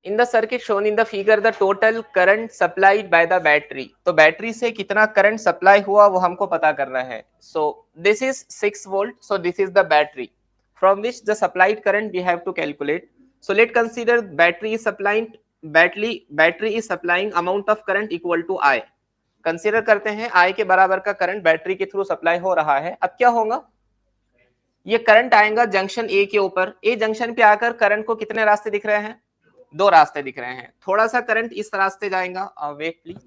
In the circuit shown in the figure the total current supplied by the battery. तो battery से कितना current supply हुआ वो हमको पता करना है। So this is 6 volt, so this is the battery from which the supplied current we have to calculate. So let consider battery is supplying amount of current equal to I. Consider करते हैं I के बराबर का current battery के through supply हो रहा है। अब क्या होगा, ये करंट आएगा जंक्शन ए के ऊपर। ए जंक्शन पे आकर करंट को कितने रास्ते दिख रहे हैं, 2 रास्ते दिख रहे हैं। थोड़ा सा करंट इस रास्ते जाएगा, वेट प्लीज।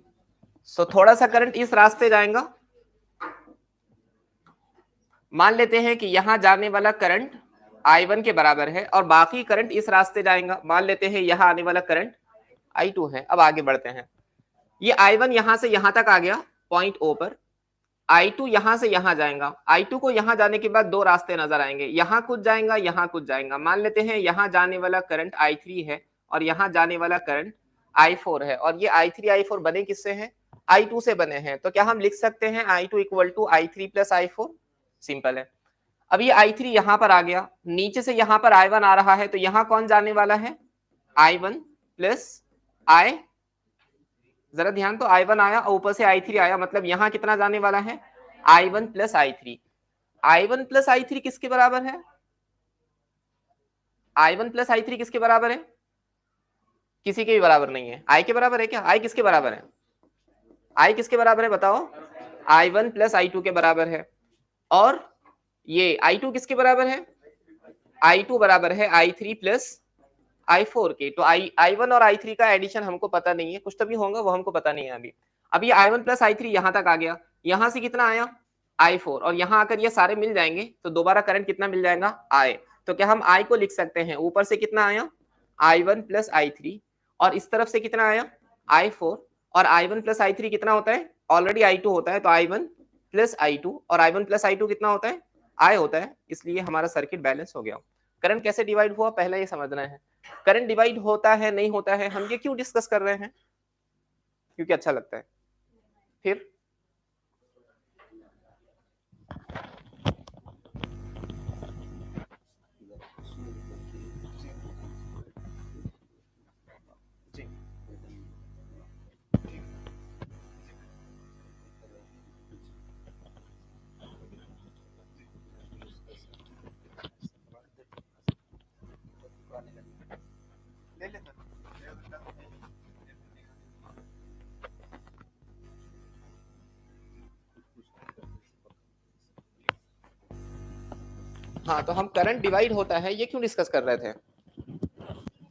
सो थोड़ा सा करंट इस रास्ते जाएगा। मान लेते हैं कि यहां जाने वाला करंट I1 के बराबर है और बाकी करंट इस रास्ते जाएगा। मान लेते हैं यहां आने वाला करंट I2 है। अब आगे बढ़ते हैं। ये I1 यहां से यहां तक आ गया पॉइंट O पर। I2 यहां से यहां जाएगा। I2 को यहां जाने के बाद 2 रास्ते नजर आएंगे, यहां कुछ जाएगा, यहां कुछ जाएगा। मान लेते हैं यहां जाने वाला करंट I3 है और यहां जाने वाला करंट I4 है। और ये I3 I4 बने किससे हैं, I2 से बने हैं। तो क्या हम लिख सकते हैं I2 equal to I3 plus I4? Simple है। अब ये I3 यहां पर आ गया, नीचे से यहां पर I1 आ रहा है, तो यहां कौन जाने वाला है, I1 प्लस I, जरा ध्यान, तो I1 आया और ऊपर से I3 आया, मतलब यहां कितना जाने वाला है, I1 plus I3। I1 plus I3 किसके बराबर है, I1 प्लस I3 किसके बराबर है, किसी के भी बराबर नहीं है। I के बराबर है क्या, I किसके बराबर है, I किसके बराबर है बताओ, I1 प्लस I2 के बराबर है। और ये I2 किसके बराबर है, I2 बराबर है I3 प्लस I4 के। तो I1 और I3 का एडिशन हमको पता नहीं है, कुछ तो भी होगा वो हमको पता नहीं है अभी। अब ये I1 प्लस I3 यहां तक आ गया, यहां से कितना आया I4, और यहां आकर ये सारे मिल जाएंगे तो दोबारा करंट कितना मिल जाएगा I। तो क्या हम I को लिख सकते हैं, ऊपर से कितना आया I1 प्लस I3 और इस तरफ से कितना आया I4, और I1 प्लस I3 कितना होता है, ऑलरेडी I2 होता है, तो I1 प्लस I2, और I1 प्लस I2 कितना होता है, I होता है। इसलिए हमारा सर्किट बैलेंस हो गया। करंट कैसे डिवाइड हुआ पहला ये समझना है। करंट डिवाइड होता है नहीं होता है, हम ये क्यों डिस्कस कर रहे हैं, क्योंकि अच्छा लगता है। फिर हाँ, तो हम करंट डिवाइड होता है ये क्यों डिस्कस कर रहे थे,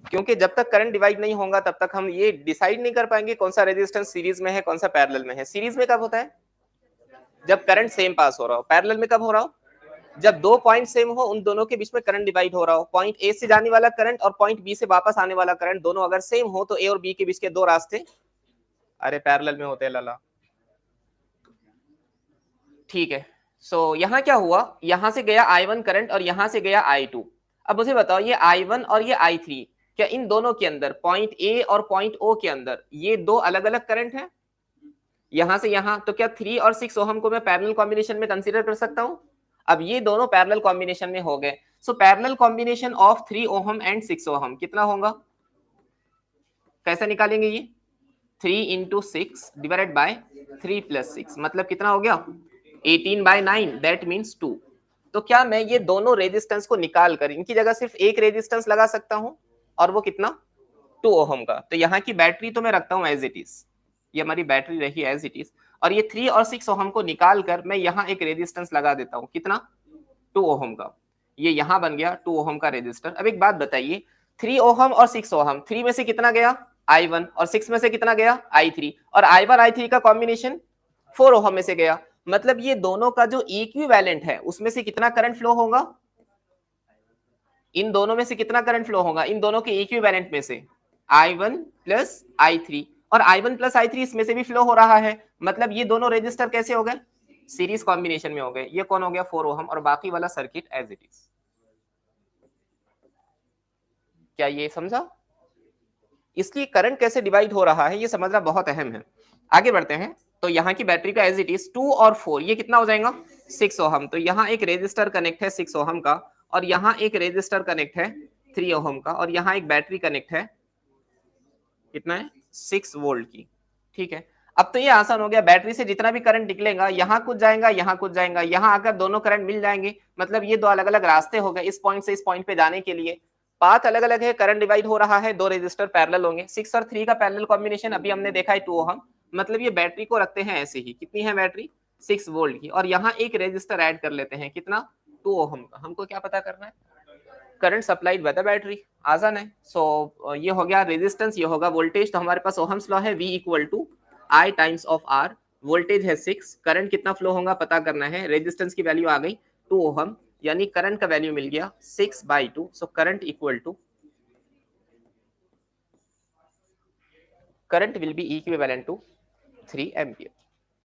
क्योंकि जब तक करंट डिवाइड नहीं होगा तब तक हम ये डिसाइड नहीं कर पाएंगे कौन सा रेजिस्टेंस सीरीज में है कौन सा पैरेलल में है। सीरीज में कब होता है, जब करंट सेम पास हो रहा हो। पैरेलल में कब हो रहा हो, जब 2 पॉइंट सेम हो, उन दोनों के बीच में करंट डिवाइड हो रहा हो। पॉइंट ए से जाने वाला करंट और पॉइंट बी से वापस आने वाला करंट दोनों अगर सेम हो तो ए और बी के बीच के 2 रास्ते अरे पैरेलल में होते हैं लाला। ठीक है। सो यहाँ क्या हुआ, यहां से गया I1 करंट और यहां से गया I2। अब मुझे बताओ ये I1 और ये I3, क्या इन दोनों के अंदर पॉइंट ए और पॉइंट ओ के अंदर ये 2 अलग अलग करंट है, यहां से यहां, तो क्या 3 और 6 ओहम को मैं पैरेलल कॉम्बिनेशन में कंसीडर कर सकता हूं। अब ये दोनों पैरेलल कॉम्बिनेशन में हो गए। So parallel combination of 3 ohm and 6 ohm कितना होगा, कैसे निकालेंगे ये, 3 इंटू 6 डिवाइडेड बाय 3 प्लस 6, मतलब कितना हो गया 18/9, दैट मीन्स 2। तो क्या मैं ये दोनों रेजिस्टेंस को निकाल कर इनकी जगह सिर्फ एक रेजिस्टेंस लगा सकता हूं, और वो कितना 2 ओहम का। तो यहाँ की बैटरी तो मैं रखता हूं एज इट इज, ये हमारी बैटरी रही एज इट इज, और ये 3 और 6 ओहम को निकाल कर मैं यहाँ एक रेजिस्टेंस लगा देता हूँ, कितना 2 ओहम का। ये यहाँ बन गया 2 ओहम का रेजिस्टर। अब एक बात बताइए, 3 ओहम और 6 ओहम, 3 में से कितना गया I1 और 6 में से कितना गया I3, और I1 I3 का कॉम्बिनेशन 4 ओहम में से गया। मतलब ये दोनों का जो इक्विवेलेंट है उसमें से कितना करंट फ्लो होगा, इन दोनों में से कितना करंट फ्लो होगा, इन दोनों के इक्विवेलेंट में से I1 प्लस I3, और I1 प्लस I3 इसमें से भी फ्लो हो रहा है। मतलब ये दोनों रेजिस्टर कैसे हो गए, सीरीज कॉम्बिनेशन में हो गए। ये कौन हो गया 4 ओहम, और बाकी वाला सर्किट एज इट इज। क्या ये समझा, इसलिए करंट कैसे डिवाइड हो रहा है ये समझना बहुत अहम है। आगे बढ़ते हैं। तो यहाँ की बैटरी का एज इट इज 2 और 4 ये कितना हो जाएगा 6 ओहम। तो यहाँ एक रेजिस्टर कनेक्ट है 6 ओहम का, और यहाँ एक रेजिस्टर कनेक्ट है 3 ओहम का, और यहाँ एक बैटरी कनेक्ट है कितना है 6 वोल्ट की। ठीक है, अब तो ये आसान हो गया, बैटरी से जितना भी करंट निकलेगा यहाँ कुछ जाएगा, यहाँ कुछ जाएगा, यहाँ आकर दोनों करंट मिल जाएंगे, मतलब ये दो अलग अलग रास्ते हो गए इस पॉइंट से इस पॉइंट पे जाने के लिए। पाथ अलग अलग है, करंट डिवाइड हो रहा है, दो रेजिस्टर पैरेलल होंगे। 6 और 3 का पैरेलल कॉम्बिनेशन अभी हमने देखा है 2 ओहम, मतलब ये बैटरी को रखते हैं ऐसे ही। कितनी है बैटरी 6 वोल्ट की, और यहाँ एक रेजिस्टर ऐड कर लेते हैं कितना 2 ओहम का। हमको क्या पता करना है, current supplied by the battery, आसान है। सो ये हो गया रेजिस्टेंस, ये होगा वोल्टेज। तो हमारे पास ओहम्स लॉ है V equal to I times of R, voltage है 6, करंट कितना फ्लो होगा पता करना है, रेजिस्टेंस की वैल्यू आ गई 2 ओहम, यानी करंट का वैल्यू मिल गया 6/2। So current equal to, current will be equivalent to 3 ampere.